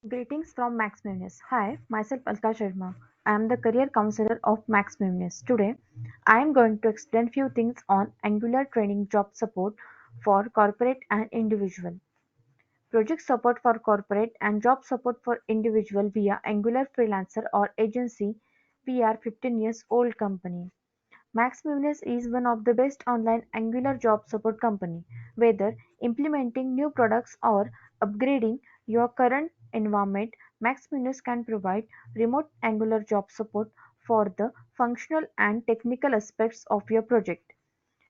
Greetings from Max Munis. Hi, myself Alka Sharma. I am the career counselor of Max Munis. Today, I am going to explain few things on Angular training job support for corporate and individual. Project support for corporate and job support for individual via Angular Freelancer or agency. We are 15 years old company. Max Munis is one of the best online Angular job support company. Whether implementing new products or upgrading your current environment, Max Munis can provide remote Angular job support for the functional and technical aspects of your project.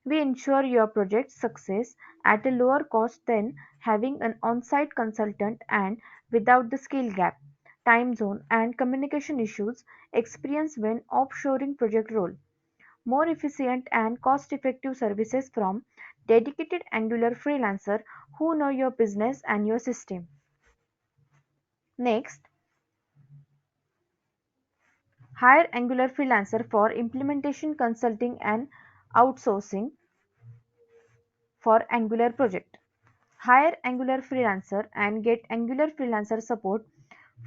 We ensure your project's success at a lower cost than having an on-site consultant and without the skill gap, time zone, and communication issues experienced when offshoring project role. More efficient and cost-effective services from dedicated Angular freelancer who know your business and your system. Next, hire Angular freelancer for implementation consulting and outsourcing for Angular project. Hire Angular freelancer and get Angular freelancer support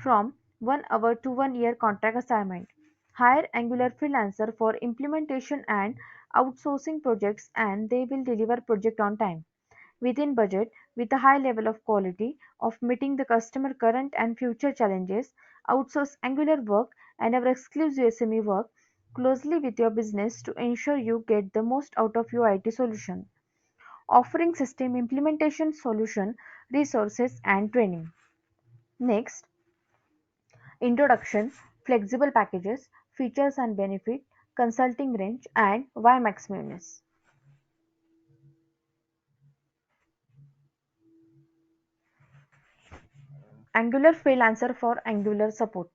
from 1 hour to 1 year contract assignment. Hire Angular freelancer for implementation and outsourcing projects and they will deliver project on time, within budget, with a high level of quality of meeting the customer current and future challenges. Outsource Angular work and our exclusive SME work closely with your business to ensure you get the most out of your IT solution, offering system implementation solution, resources and training. Next, introduction, flexible packages, features and benefit, consulting range and why Maximus. Angular Freelancer for Angular support.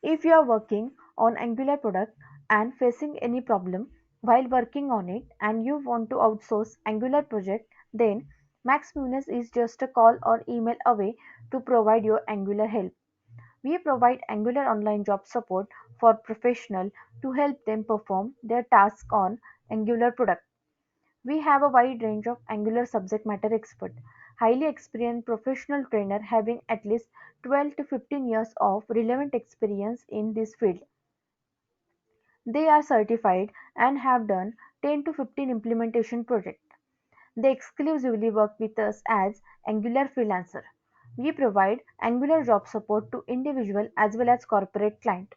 If you are working on Angular product and facing any problem while working on it and you want to outsource Angular project, then Max Munis is just a call or email away to provide your Angular help. We provide Angular online job support for professionals to help them perform their tasks on Angular product. We have a wide range of Angular subject matter expert, highly experienced professional trainer having at least 12 to 15 years of relevant experience in this field. They are certified and have done 10 to 15 implementation projects. They exclusively work with us as Angular Freelancer. We provide Angular job support to individual as well as corporate client.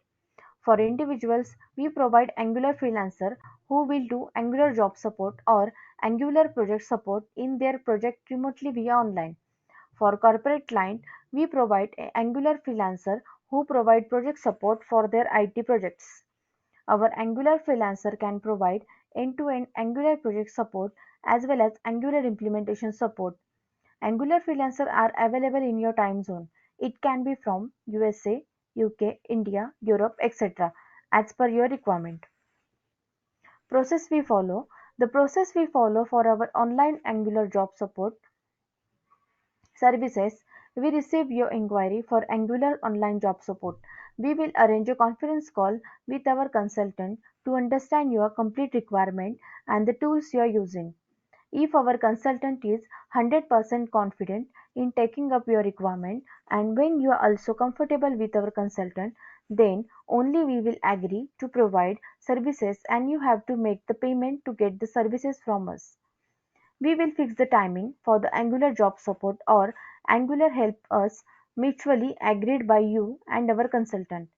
For individuals, we provide Angular Freelancer who will do Angular job support or Angular project support in their project remotely via online. For corporate client, we provide a Angular Freelancer who provide project support for their IT projects. Our Angular Freelancer can provide end-to-end Angular project support as well as Angular implementation support. Angular Freelancer are available in your time zone. It can be from USA, UK, India, Europe, etc. as per your requirement. Process we follow. The process we follow for our online Angular job support services, we receive your inquiry for Angular online job support. We will arrange a conference call with our consultant to understand your complete requirement and the tools you are using. If our consultant is 100% confident in taking up your requirement and when you are also comfortable with our consultant, then only we will agree to provide services and you have to make the payment to get the services from us. We will fix the timing for the Angular job support or Angular help us mutually agreed by you and our consultant.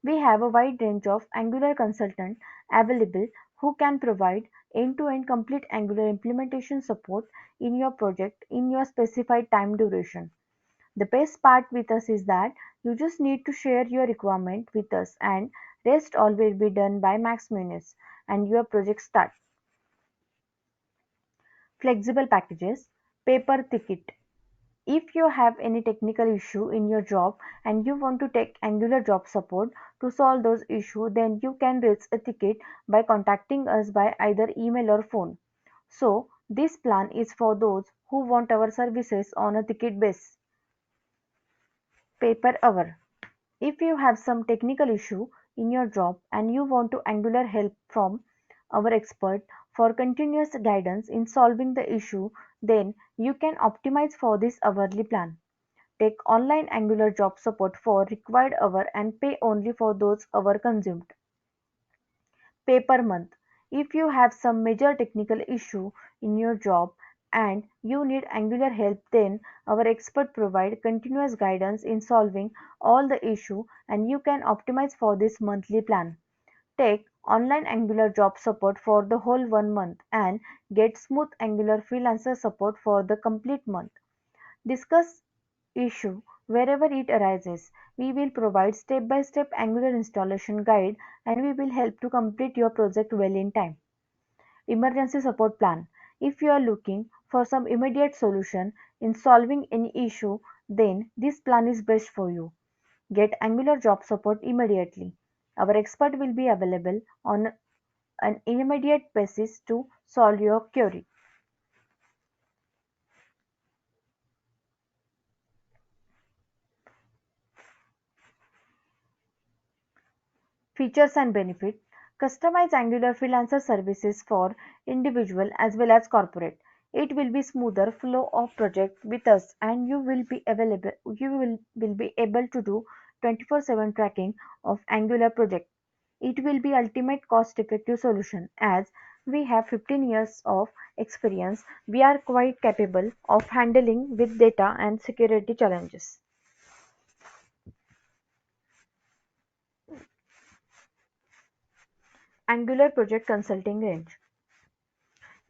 We have a wide range of Angular consultants available who can provide end-to-end complete Angular implementation support in your project in your specified time duration. The best part with us is that you just need to share your requirement with us and rest all will be done by Max Munis and your project start. Flexible packages, paper ticket. If you have any technical issue in your job and you want to take Angular job support to solve those issues, then you can raise a ticket by contacting us by either email or phone. So, this plan is for those who want our services on a ticket base. Paper hour. If you have some technical issue in your job and you want to Angular help from our expert for continuous guidance in solving the issue, then you can optimize for this hourly plan. Take online Angular job support for required hour and pay only for those hour consumed. Pay per month. If you have some major technical issue in your job and you need Angular help, then our expert provide continuous guidance in solving all the issue and you can optimize for this monthly plan. Take online Angular job support for the whole 1 month and get smooth Angular freelancer support for the complete month. Discuss issue wherever it arises. We will provide step-by-step Angular installation guide and we will help to complete your project well in time. Emergency support plan. If you are looking for some immediate solution in solving any issue, then this plan is best for you. Get Angular job support immediately. Our expert will be available on an immediate basis to solve your query. Features and benefit. Customize Angular Freelancer services for individual as well as corporate. It will be smoother flow of project with us and you will be able to do 24/7 tracking of Angular project. It will be ultimate cost effective solution as we have 15 years of experience. We are quite capable of handling with data and security challenges. Angular project consulting range.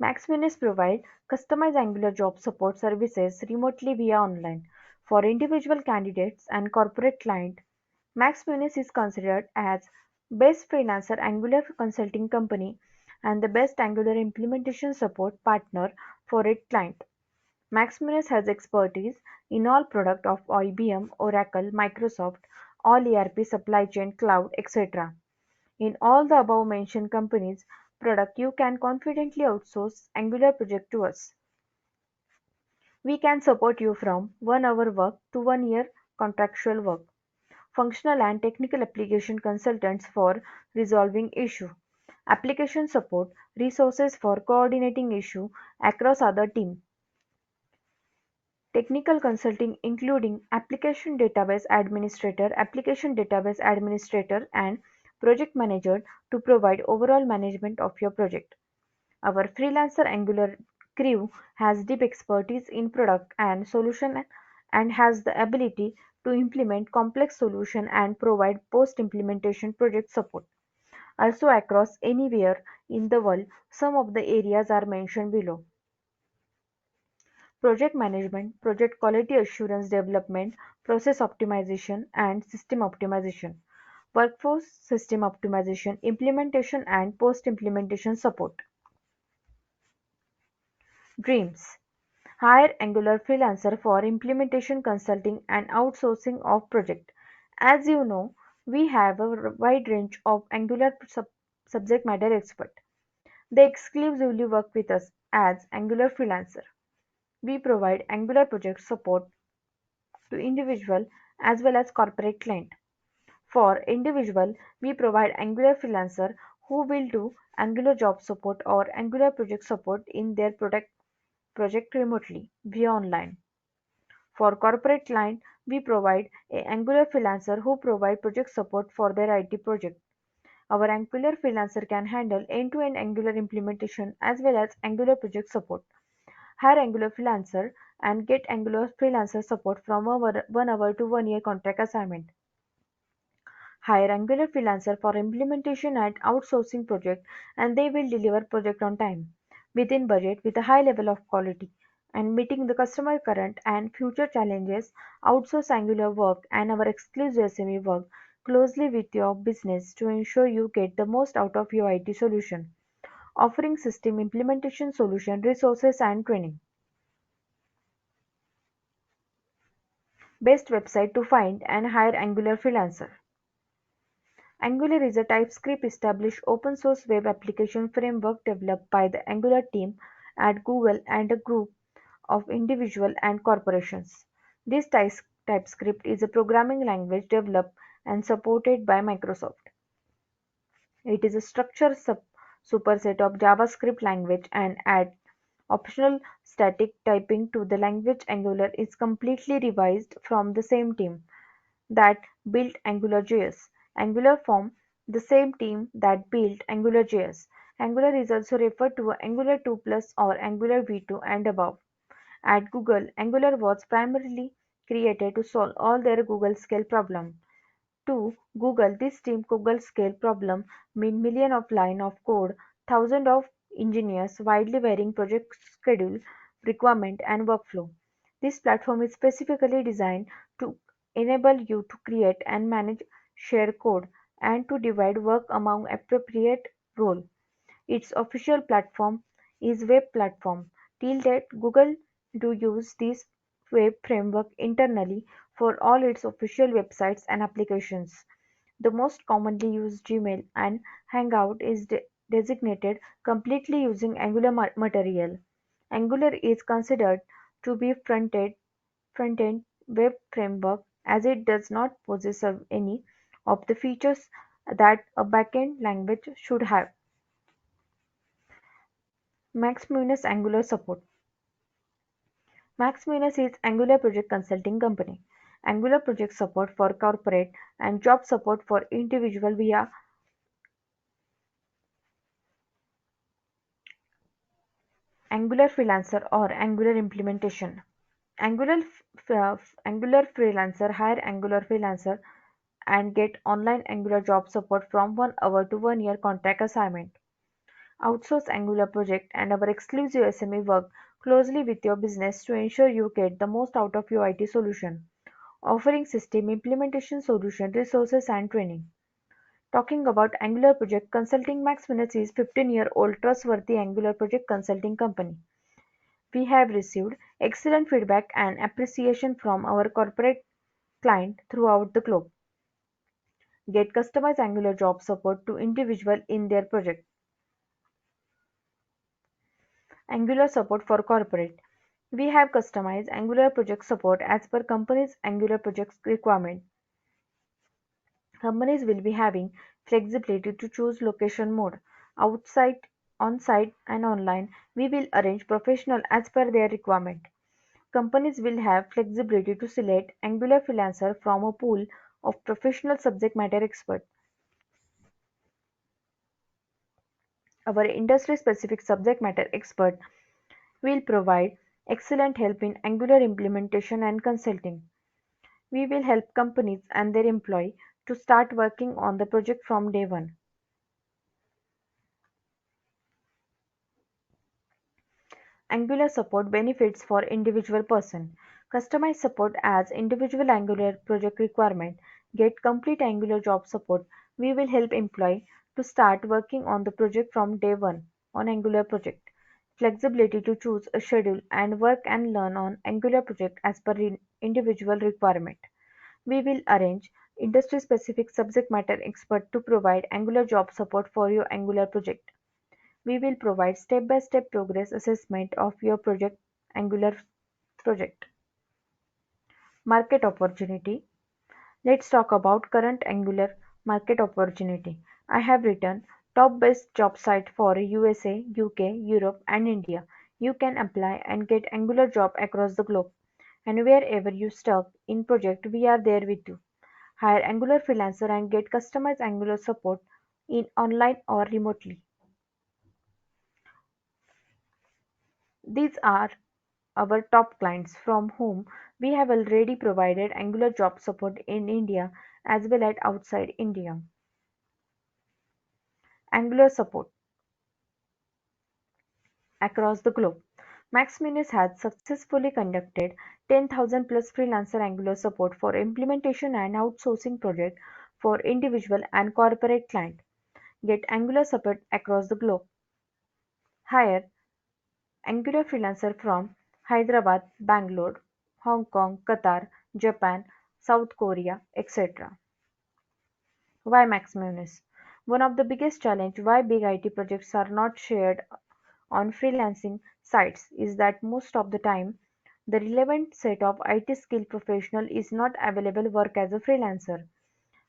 Maxminis provide customized Angular job support services remotely via online. For individual candidates and corporate client, Maxminis is considered as best freelancer Angular consulting company and the best Angular implementation support partner for its client. Maxminis has expertise in all product of IBM, Oracle, Microsoft, all ERP, supply chain, cloud, etc. In all the above mentioned companies' product you can confidently outsource Angular project to us. We can support you from 1 hour work to 1 year contractual work. Functional and technical application consultants for resolving issue. Application support resources for coordinating issue across other team. Technical consulting including application database administrator and project manager to provide overall management of your project. Our freelancer Angular crew has deep expertise in product and solution and has the ability to implement complex solution and provide post-implementation project support. Also across anywhere in the world, some of the areas are mentioned below. Project management, project quality assurance development, process optimization, and system optimization. Workforce system optimization, implementation and post-implementation support. Dreams. Hire Angular Freelancer for implementation consulting and outsourcing of project. As you know, we have a wide range of Angular subject matter expert. They exclusively work with us as Angular Freelancer. We provide Angular project support to individual as well as corporate client. For individual, we provide Angular Freelancer who will do Angular job support or Angular project support in their project remotely via online. For corporate client, we provide a Angular freelancer who provide project support for their IT project. Our Angular freelancer can handle end-to-end Angular implementation as well as Angular project support. Hire Angular freelancer and get Angular freelancer support from our 1 hour to 1 year contract assignment. Hire Angular freelancer for implementation and outsourcing project and they will deliver project on time, within budget with a high level of quality and meeting the customer current and future challenges. Outsource Angular work and our exclusive SME work closely with your business to ensure you get the most out of your IT solution, offering system implementation solution, resources and training. Best website to find and hire Angular freelancer. Angular is a TypeScript established open source web application framework developed by the Angular team at Google and a group of individuals and corporations. This TypeScript is a programming language developed and supported by Microsoft. It is a structured superset of JavaScript language and Optional static typing to the language Angular is completely revised from the same team that built AngularJS. Angular form the same team that built AngularJS. Angular is also referred to Angular 2 Plus or Angular V2 and above. At Google, Angular was primarily created to solve all their Google scale problems. To Google, this team Google scale problem mean million of line of code, thousands of engineers, widely varying project schedule, requirement and workflow. This platform is specifically designed to enable you to create and manage share code and to divide work among appropriate role. Its official platform is web platform. Till date, Google do use this web framework internally for all its official websites and applications. The most commonly used Gmail and Hangout is designated completely using Angular material. Angular is considered to be front-end web framework as it does not possess any of the features that a backend language should have. Max Munis Angular support. Max Munis is Angular project consulting company. Angular project support for corporate and job support for individual via Angular Freelancer or Angular implementation. Angular Freelancer hire Angular Freelancer and get online Angular job support from 1 hour to 1 year contract assignment. Outsource Angular project and our exclusive SME work closely with your business to ensure you get the most out of your IT solution, offering system implementation solution, resources and training. Talking about Angular project consulting, Max Minutes is 15-year-old trustworthy Angular project consulting company. We have received excellent feedback and appreciation from our corporate client throughout the globe. Get customized Angular job support to individual in their project. Angular support for corporate. We have customized Angular project support as per company's Angular project requirement. Companies will be having flexibility to choose location mode, outside, on-site and online. We will arrange professional as per their requirement. Companies will have flexibility to select Angular freelancer from a pool of professional subject matter experts. Our industry-specific subject matter expert will provide excellent help in Angular implementation and consulting. We will help companies and their employee to start working on the project from day one. Angular support benefits for individual person. Customize support as individual Angular project requirement. Get complete Angular job support. We will help employee to start working on the project from day one on Angular project. Flexibility to choose a schedule and work and learn on Angular project as per individual requirement. We will arrange industry-specific subject matter expert to provide Angular job support for your Angular project. We will provide step-by-step progress assessment of your project Angular project. Market opportunity. Let's talk about current Angular market opportunity. I have written top best job site for USA, UK, Europe and India. You can apply and get Angular job across the globe. And wherever you stuck in project, we are there with you. Hire Angular freelancer and get customized Angular support in online or remotely. These are our top clients from whom we have already provided Angular job support in India as well as outside India. Angular support across the globe. Max Munis has successfully conducted 10,000 plus freelancer Angular support for implementation and outsourcing project for individual and corporate client. Get Angular support across the globe. Hire Angular freelancer from Hyderabad, Bangalore, Hong Kong, Qatar, Japan, South Korea, etc. Why Max Munis? One of the biggest challenge why big IT projects are not shared on freelancing sites is that most of the time the relevant set of IT skill professional is not available work as a freelancer.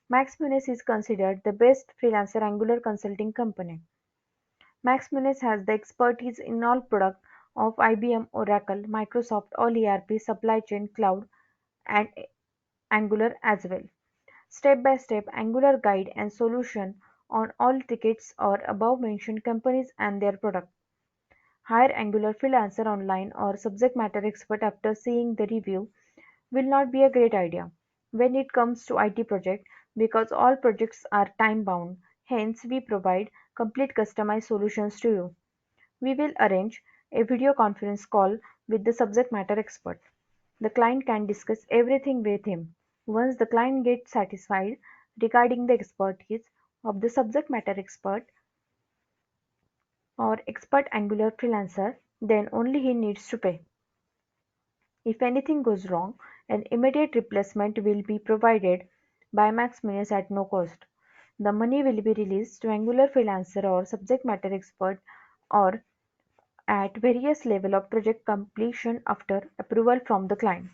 Max Munis is considered the best freelancer Angular consulting company. Max Munis has the expertise in all product of IBM, Oracle, Microsoft, all ERP, supply chain, cloud, and Angular as well. Step-by-step Angular guide and solution on all tickets or above-mentioned companies and their product. Hire Angular Freelancer online or subject matter expert after seeing the review will not be a great idea when it comes to IT project because all projects are time bound. Hence, we provide complete customized solutions to you. We will arrange a video conference call with the subject matter expert. The client can discuss everything with him. Once the client gets satisfied regarding the expertise of the subject matter expert or expert Angular freelancer, then only he needs to pay. If anything goes wrong, an immediate replacement will be provided by Max Minus at no cost. The money will be released to Angular freelancer or subject matter expert or at various level of project completion after approval from the client.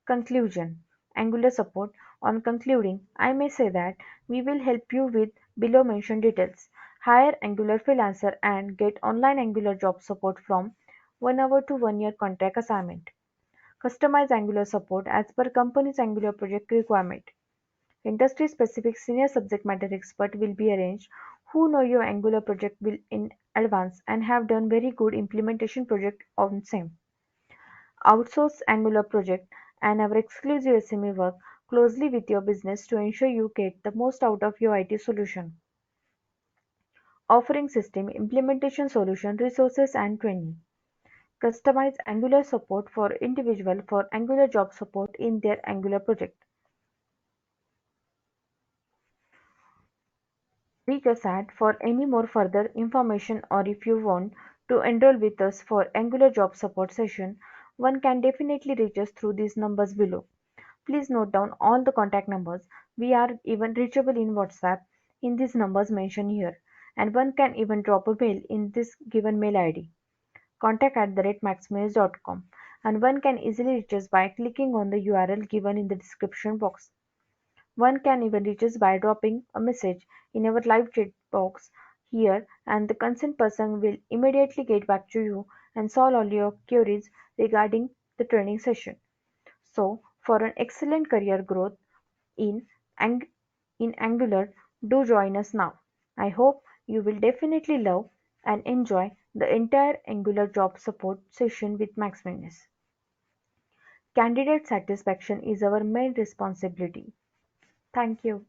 Conclusion. Angular support. On concluding, I may say that we will help you with below mentioned details. Hire Angular freelancer and get online Angular job support from 1 hour to 1 year contract assignment. Customize Angular support as per company's Angular project requirement. Industry specific senior subject matter expert will be arranged who know your Angular project will in advance and have done very good implementation project on same. Outsource Angular project and our exclusive SME work closely with your business to ensure you get the most out of your IT solution. Offering system implementation solution resources and training. Customize Angular support for individual for Angular job support in their Angular project. Reach us at for any more further information or if you want to enroll with us for Angular job support session, one can definitely reach us through these numbers below. Please note down all the contact numbers. We are even reachable in WhatsApp in these numbers mentioned here, and one can even drop a mail in this given mail ID contact@maxmails.com, and one can easily reach us by clicking on the URL given in the description box. One can even reach us by dropping a message in our live chat box here, and the concerned person will immediately get back to you and solve all your queries regarding the training session. So, for an excellent career growth in, Ang- in Angular, do join us now. I hope you will definitely love and enjoy the entire Angular job support session with Max Minus. Candidate satisfaction is our main responsibility. Thank you.